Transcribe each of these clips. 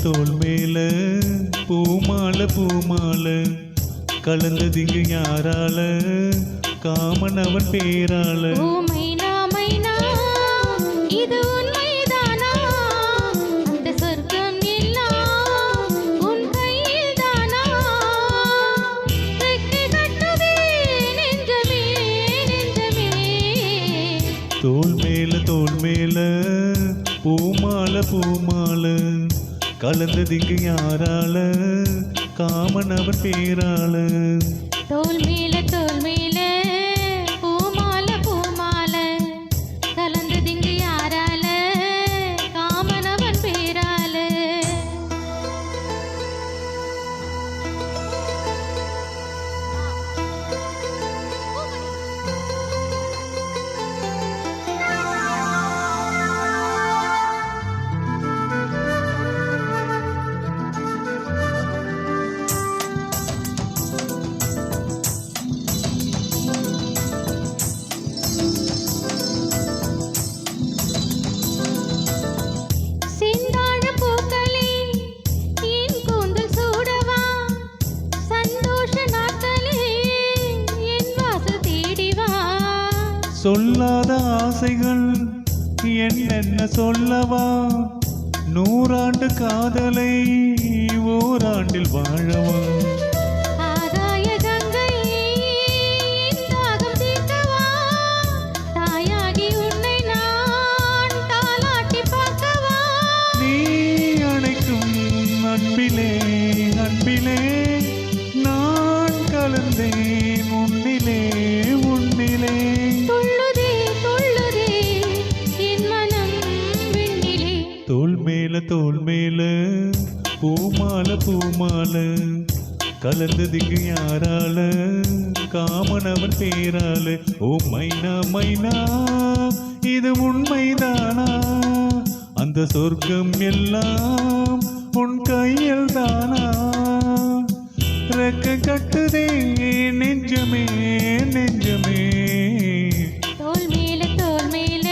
தோள் மேல பூமாலை பூமாலை கலந்ததிங்கு யாரால காமன் அவன் பேரால. ஓ மைனா மைனா இது உண்மைதானா? அந்த சொர்க்கம் எல்லாம் உன் கையில் தானா? ரெக்கை கட்டுதே நெஞ்சமே நெஞ்சமே. தோள் மேல பூமாலை பூமாலை கலந்ததிங்கு யாரால காமன் அவன் பேரால. தோள் மேல பூமாலை பூமாலை கலந்ததிங்கு யாரால காமன் அவன் பேரால. சொல்லாத ஆசைகள் என்னென்ன சொல்லவா? நூறாண்டு காதலை ஓராண்டில் வாழவா? ஆகாய கங்கை தாகம் தீர்க்கவா? தாயாகி உன்னை நான் தாலாட்டி பார்க்கவா? நீ அணைக்கும் அன்பிலே அன்பிலே நான் கலந்தேன் உன்னிலே உன்னிலே. தோள் மேல பூமாலை பூமாலை கலந்ததிங்கு யாரால காமன் அவன் பேரால. ஓ மைனா மைனா இது உண்மைதானா? அந்த சொர்க்கம் எல்லாம் உன் கையில் தானா? ரெக்க கட்டுதே நெஞ்சமே நெஞ்சமே. தோள் மேல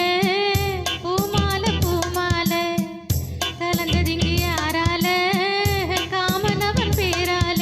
பூமாலை பூமாலை கலந்ததிங்கு யாரால காமன் அவன் பேரால.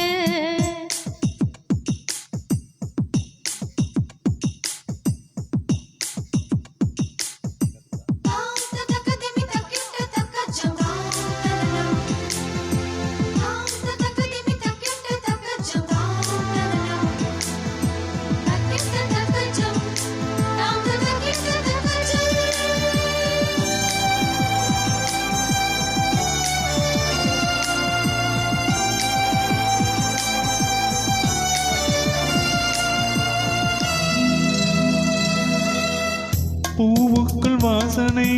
பூவுக்குள் வாசனை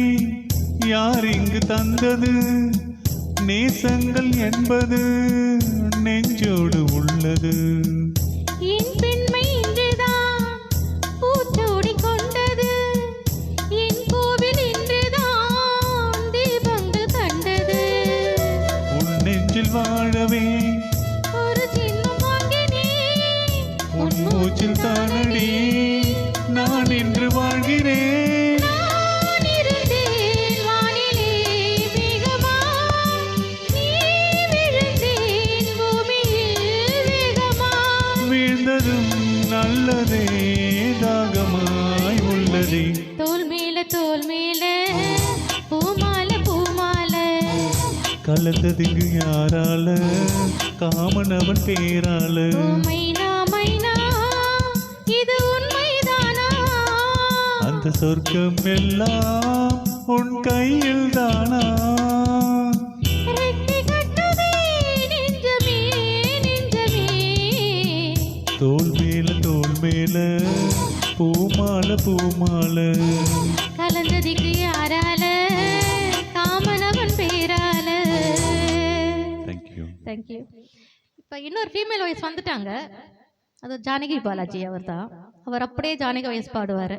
யார் இங்கு தந்தது? நேசங்கள் என்பது நெஞ்சோடு உள்ளது. என் பெண்மை இன்றுதான் பூச்சோடி கொண்டது. என் கோவில் இன்றுதான் தீபங்கள் கண்டது. உன் நெஞ்சில் வாழவே ஒரு சின்னம் வாங்கினேன். உன் மூச்சில் தானடி நான் இன்று வாழ்கிறேன். நான் இருந்தேன் வானிலே மேகமாய், நீ விழுந்தேன் பூமியில் வேகமாய். வீழ்ந்ததும் நல்லதே தாகமாய் உள்ளதே. தோள் மேல பூமாலை பூமாலை கலந்ததிங்கு யாரால காமன் அவன் பேரால. ஓ மைனா மைனா இது உண்மைதானா? அந்த சொர்க்கம் எல்லாம் உன் கையில் தானா? ரெக்கை கட்டுதே நெஞ்சமே நெஞ்சமே. மேல பூமால பூமால. கலந்ததுக்கு யாரால காமனவன் பேரால. தேங்க்யூ. தேங்க்யூ. இப்போ இன்னொரு ஃபீமேல் வாய்ஸ் வந்துட்டாங்க. அது ஜானகி பாலாஜி அவர் தான். அவர் அப்படியே ஜானகி வாய்ஸ் பாடுவார்.